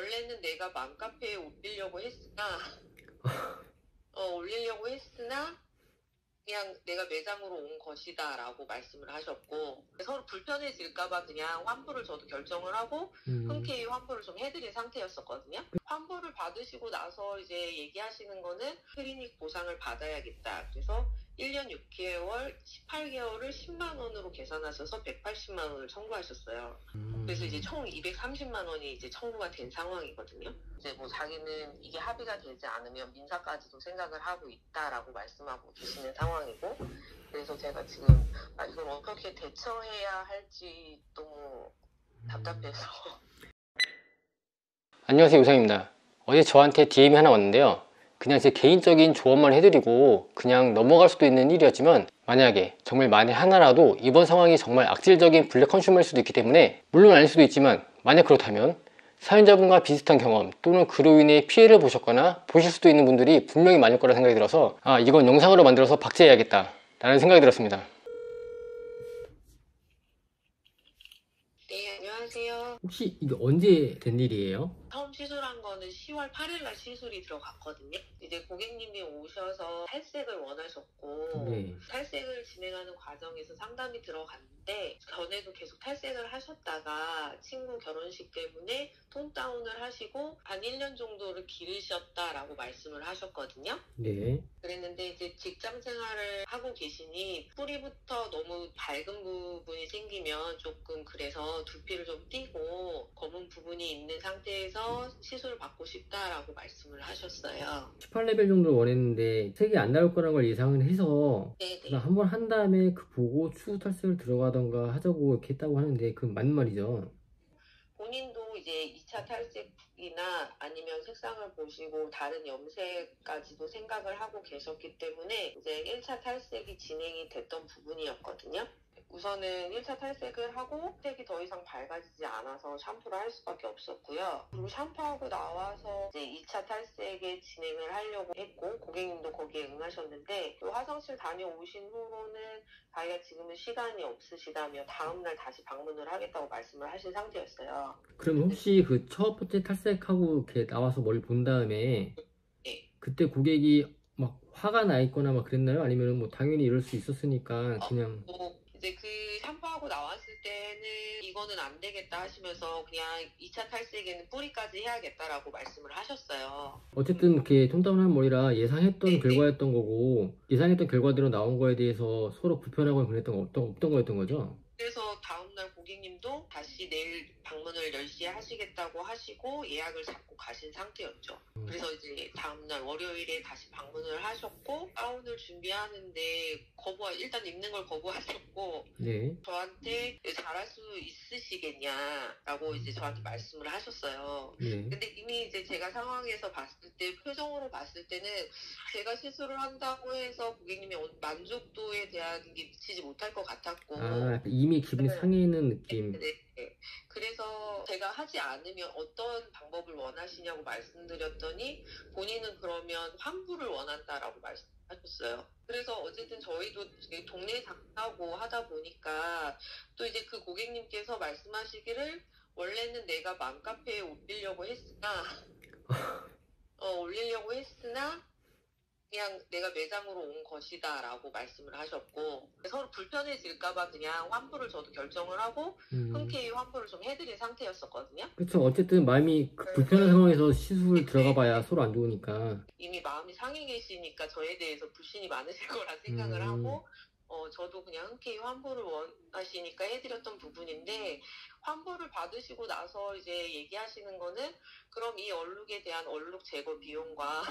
원래는 내가 맘카페에 올리려고 했으나 그냥 내가 매장으로 온 것이다 라고 말씀을 하셨고, 서로 불편해질까봐 그냥 환불을 저도 결정을 하고 흔쾌히 환불을 좀 해드린 상태였었거든요. 환불을 받으시고 나서 이제 얘기하시는 거는 클리닉 보상을 받아야겠다. 그래서 1년 6개월, 18개월을 10만 원으로 계산하셔서 180만 원을 청구하셨어요. 그래서 이제 총 230만 원이 이제 청구가 된 상황이거든요. 이제 뭐 자기는 이게 합의가 되지 않으면 민사까지도 생각을 하고 있다라고 말씀하고 계시는 상황이고, 그래서 제가 지금 이걸 어떻게 대처해야 할지 너무 답답해서. 안녕하세요, 유상입니다. 어제 저한테 DM이 하나 왔는데요. 그냥 제 개인적인 조언만 해드리고 그냥 넘어갈 수도 있는 일이었지만, 만약에 정말 만에 하나라도 이번 상황이 정말 악질적인 블랙 컨슈머일 수도 있기 때문에, 물론 아닐 수도 있지만 만약 그렇다면 사연자분과 비슷한 경험 또는 그로 인해 피해를 보셨거나 보실 수도 있는 분들이 분명히 많을 거라 생각이 들어서 이건 영상으로 만들어서 박제해야겠다 라는 생각이 들었습니다. 네, 안녕하세요. 혹시 이게 언제 된 일이에요? 처음 시술한 거는 10월 8일날 시술이 들어갔거든요. 이제 고객님이 오셔서 탈색을 원하셨고, 네. 탈색을 진행하는 과정에서 상담이 들어갔는데, 전에도 계속 탈색을 하셨다가 친구 결혼식 때문에 톤 다운을 하시고 한 1년 정도를 기르셨다라고 말씀을 하셨거든요. 네. 그랬는데 이제 직장 생활을 하고 계시니 뿌리부터 너무 밝은 부분이 생기면 조금, 그래서 두피를 좀 띄고 검은 부분이 있는 상태에서 시술을 받고 싶다라고 말씀을 하셨어요. 18레벨 정도 원했는데 색이 안 나올 거라는 걸 예상을 해서 네네. 한번 한 다음에 그 보고 추후 탈색을 들어가던가 하자고 이렇게 했다고 하는데, 그건 맞는 말이죠? 본인도 이제 2차 탈색이나 아니면 색상을 보시고 다른 염색까지도 생각을 하고 계셨기 때문에 이제 1차 탈색이 진행이 됐던 부분이었거든요. 우선은 1차 탈색을 하고 색이 더 이상 밝아지지 않아서 샴푸를 할 수밖에 없었고요. 그리고 샴푸하고 나와서 이제 2차 탈색에 진행을 하려고 했고, 고객님도 거기에 응하셨는데, 또 화장실 다녀오신 후로는 자기가 지금은 시간이 없으시다며 다음날 다시 방문을 하겠다고 말씀을 하신 상태였어요. 그럼 혹시 그 첫 번째 탈색하고 이렇게 나와서 머리 본 다음에 네. 그때 고객이 막 화가 나 있거나 막 그랬나요? 아니면 뭐 당연히 이럴 수 있었으니까 그냥 이제 그 샴푸하고 나왔을 때는 이거는 안 되겠다 하시면서 그냥 2차 탈색에는 뿌리까지 해야겠다라고 말씀을 하셨어요. 어쨌든 이렇게 톤다운한 머리라 예상했던 네. 결과였던 거고, 예상했던 결과대로 나온 거에 대해서 서로 불편하거나 그랬던 거 없던 거였던 거죠? 그래서 다음날 고객님도 다시 내일 방문을 10시에 하시겠다고 하시고 예약을 잡고 가신 상태였죠. 그래서 이제 다음날 월요일에 다시 방문을 하셨고, 가운을 준비하는데 일단 입는 걸 거부하셨고, 네. 저한테 잘할 수 있으시겠냐라고 이제 저한테 말씀을 하셨어요. 네. 근데 이미 이제 제가 상황에서 봤을 때, 표정으로 봤을 때는 제가 시술을 한다고 해서 고객님의 만족도에 대한 게 미치지 못할 것 같았고, 이미 기분이 상해 있는 느낌. 네. 그래서 제가 하지 않으면 어떤 방법을 원하시냐고 말씀드렸더니, 본인은 그러면 환불을 원한다라고 말씀하셨어요. 그래서 어쨌든 저희도 동네 장사하고 하다 보니까, 또 이제 그 고객님께서 말씀하시기를 원래는 내가 맘카페에 올리려고 했으나 그냥 내가 매장으로 온 것이다 라고 말씀을 하셨고, 서로 불편해질까봐 그냥 환불을 저도 결정을 하고 흔쾌히 환불을 좀 해드린 상태였었거든요. 그렇죠. 어쨌든 마음이 불편한 상황에서 시술 들어가 봐야 서로 안 좋으니까. 이미 마음이 상해 계시니까 저에 대해서 불신이 많으실 거라 생각을 하고, 저도 그냥 흔쾌히 환불을 원하시니까 해드렸던 부분인데, 환불을 받으시고 나서 이제 얘기하시는 거는, 그럼 이 얼룩에 대한 얼룩 제거 비용과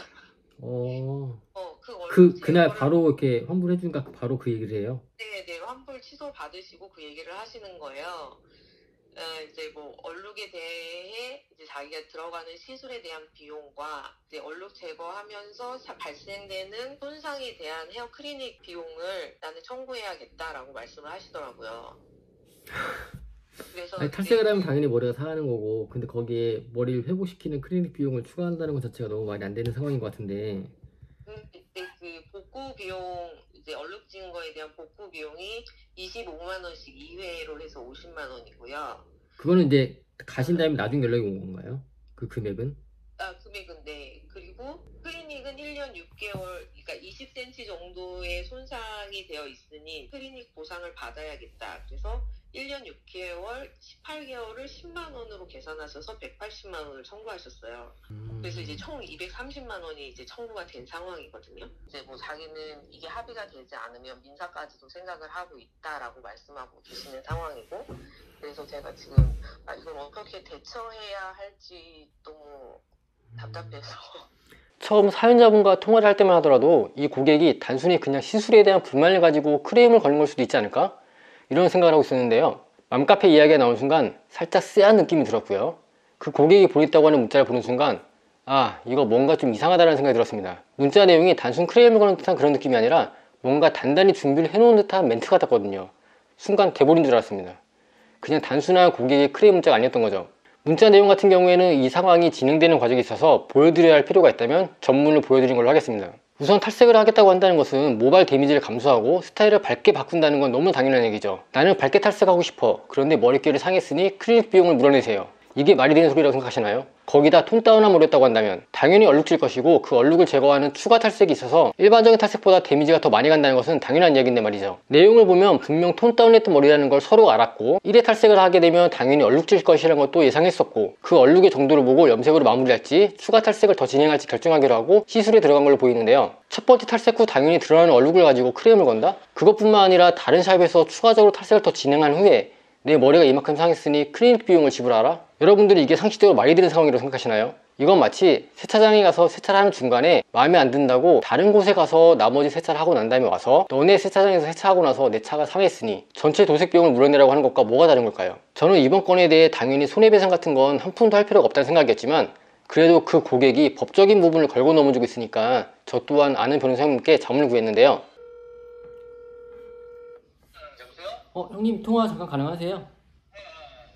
그날 바로 이렇게 환불해주니까 바로 그 얘기를 해요? 네, 환불 취소 받으시고 그 얘기를 하시는 거예요. 이제 뭐 얼룩에 대해 이제 자기가 들어가는 시술에 대한 비용과 이제 얼룩 제거하면서 발생되는 손상에 대한 헤어 클리닉 비용을 나는 청구해야겠다라고 말씀을 하시더라고요. 그래서 탈색을 하면 당연히 머리가 상하는 거고, 근데 거기에 머리를 회복시키는 클리닉 비용을 추가한다는 것 자체가 너무 말이 안 되는 상황인 것 같은데. 그 복구 비용, 이제 얼룩 진 거에 대한 복구 비용이 25만 원씩 2회로 해서 50만 원이고요. 그거는 이제 가신 다음에 나중에 연락이 온 건가요? 그 금액은? 금액은 네. 그리고 클리닉은 1년 6개월, 그러니까 20cm 정도의 손상이 되어 있으니 클리닉 보상을 받아야겠다. 그래서 1년 6개월, 18개월을 10만 원으로 계산하셔서 180만 원을 청구하셨어요. 그래서 이제 총 230만 원이 이제 청구가 된 상황이거든요. 이제 뭐 자기는 이게 합의가 되지 않으면 민사까지도 생각을 하고 있다라고 말씀하고 계시는 상황이고, 그래서 제가 지금 이걸 어떻게 대처해야 할지 너무 답답해서. 처음 사연자분과 통화를 할 때만 하더라도 이 고객이 단순히 그냥 시술에 대한 불만을 가지고 크레임을 거는 걸 수도 있지 않을까? 이런 생각을 하고 있었는데요. 맘카페 이야기가 나온 순간 살짝 쎄한 느낌이 들었고요. 그 고객이 보냈다고 하는 문자를 보는 순간 이거 뭔가 좀 이상하다는 생각이 들었습니다. 문자 내용이 단순 크레임을 거는 듯한 그런 느낌이 아니라 뭔가 단단히 준비를 해놓은 듯한 멘트 같았거든요. 순간 대본인 줄 알았습니다. 그냥 단순한 고객의 크레임 문자가 아니었던 거죠. 문자 내용 같은 경우에는 이 상황이 진행되는 과정에 있어서 보여드려야 할 필요가 있다면 전문을 보여드린 걸로 하겠습니다. 우선 탈색을 하겠다고 한다는 것은 모발 데미지를 감수하고 스타일을 밝게 바꾼다는 건 너무 당연한 얘기죠. 나는 밝게 탈색하고 싶어. 그런데 머릿결이 상했으니 클리닉 비용을 물어내세요. 이게 말이 되는 소리라고 생각하시나요? 거기다 톤 다운함을 했다고 한다면 당연히 얼룩질 것이고, 그 얼룩을 제거하는 추가 탈색이 있어서 일반적인 탈색보다 데미지가 더 많이 간다는 것은 당연한 이야기인데 말이죠. 내용을 보면 분명 톤 다운했던 머리라는 걸 서로 알았고, 1회 탈색을 하게 되면 당연히 얼룩질 것이라는 것도 예상했었고, 그 얼룩의 정도를 보고 염색으로 마무리할지 추가 탈색을 더 진행할지 결정하기로 하고 시술에 들어간 걸로 보이는데요. 첫 번째 탈색 후 당연히 드러나는 얼룩을 가지고 크레임을 건다? 그것뿐만 아니라 다른 샵에서 추가적으로 탈색을 더 진행한 후에 내 머리가 이만큼 상했으니 클리닉 비용을 지불하라? 여러분들이 이게 상식적으로 말이 되는 상황이라고 생각하시나요? 이건 마치 세차장에 가서 세차를 하는 중간에 마음에 안 든다고 다른 곳에 가서 나머지 세차를 하고 난 다음에 와서 너네 세차장에서 세차하고 나서 내 차가 상했으니 전체 도색 비용을 물어내라고 하는 것과 뭐가 다른 걸까요? 저는 이번 건에 대해 당연히 손해배상 같은 건 한 푼도 할 필요가 없다는 생각이었지만, 그래도 그 고객이 법적인 부분을 걸고 넘어주고 있으니까 저 또한 아는 변호사님께 자문을 구했는데요. 형님 통화 잠깐 가능하세요?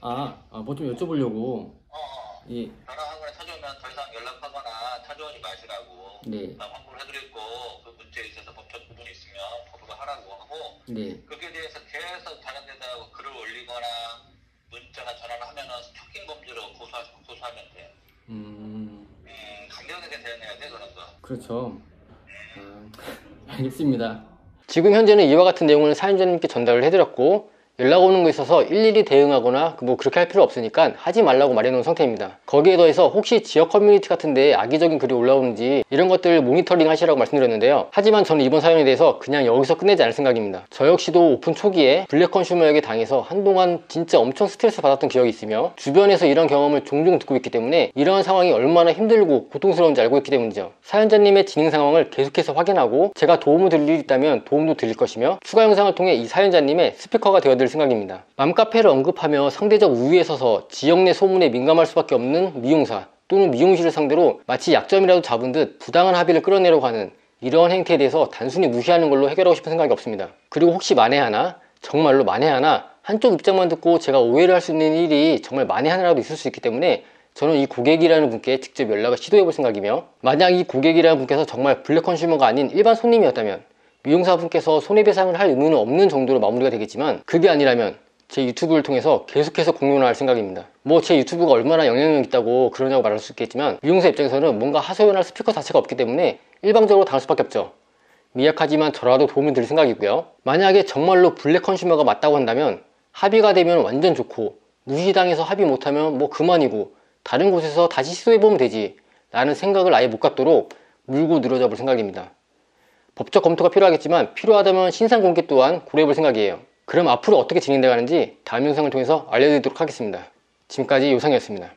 뭐 좀 여쭤보려고. 예. 전화한 거나 찾아오면 더 이상 연락하거나 찾아오지 마시라고. 네. 환불을 해드리고, 그 문제에 있어서 법적 부분이 있으면 법으로 하라고 하고, 네. 거기에 대해서 계속 다른 데다 글을 올리거나 문자나 전화를 하면은 스토킹 범죄로 고소하면 돼요. 강력하게 대응해야 돼, 그런 거. 그렇죠. 알겠습니다. 지금 현재는 이와 같은 내용을 사연자님께 전달을 해드렸고, 연락 오는 거 있어서 일일이 대응하거나 뭐 그렇게 할 필요 없으니까 하지 말라고 말해놓은 상태입니다. 거기에 더해서 혹시 지역 커뮤니티 같은데 악의적인 글이 올라오는지 이런 것들 모니터링 하시라고 말씀드렸는데요. 하지만 저는 이번 사연에 대해서 그냥 여기서 끝내지 않을 생각입니다. 저 역시도 오픈 초기에 블랙 컨슈머에게 당해서 한동안 진짜 엄청 스트레스 받았던 기억이 있으며, 주변에서 이런 경험을 종종 듣고 있기 때문에 이런 상황이 얼마나 힘들고 고통스러운지 알고 있기 때문이죠. 사연자님의 진행 상황을 계속해서 확인하고 제가 도움을 드릴 일이 있다면 도움도 드릴 것이며, 추가 영상을 통해 이 사연자님의 스피커가 되어드릴 생각입니다. 맘카페를 언급하며 상대적 우위에 서서 지역 내 소문에 민감할 수밖에 없는 미용사 또는 미용실을 상대로 마치 약점이라도 잡은 듯 부당한 합의를 끌어내려고 하는 이러한 행태에 대해서 단순히 무시하는 걸로 해결하고 싶은 생각이 없습니다. 그리고 혹시 만에 하나, 정말로 만에 하나 한쪽 입장만 듣고 제가 오해를 할 수 있는 일이 정말 만에 하나라도 있을 수 있기 때문에 저는 이 고객이라는 분께 직접 연락을 시도해 볼 생각이며, 만약 이 고객이라는 분께서 정말 블랙 컨슈머가 아닌 일반 손님이었다면 미용사분께서 손해배상을 할 의무는 없는 정도로 마무리가 되겠지만, 그게 아니라면 제 유튜브를 통해서 계속해서 공론화 할 생각입니다. 뭐 제 유튜브가 얼마나 영향력 있다고 그러냐고 말할 수 있겠지만, 미용사 입장에서는 뭔가 하소연할 스피커 자체가 없기 때문에 일방적으로 당할 수밖에 없죠. 미약하지만 저라도 도움을 드릴 생각이고요. 만약에 정말로 블랙 컨슈머가 맞다고 한다면 합의가 되면 완전 좋고, 무시당해서 합의 못하면 뭐 그만이고 다른 곳에서 다시 시도해보면 되지 라는 생각을 아예 못 갖도록 물고 늘어져 볼 생각입니다. 법적 검토가 필요하겠지만 필요하다면 신상 공개 또한 고려해볼 생각이에요. 그럼 앞으로 어떻게 진행되가는지 다음 영상을 통해서 알려드리도록 하겠습니다. 지금까지 요상이었습니다.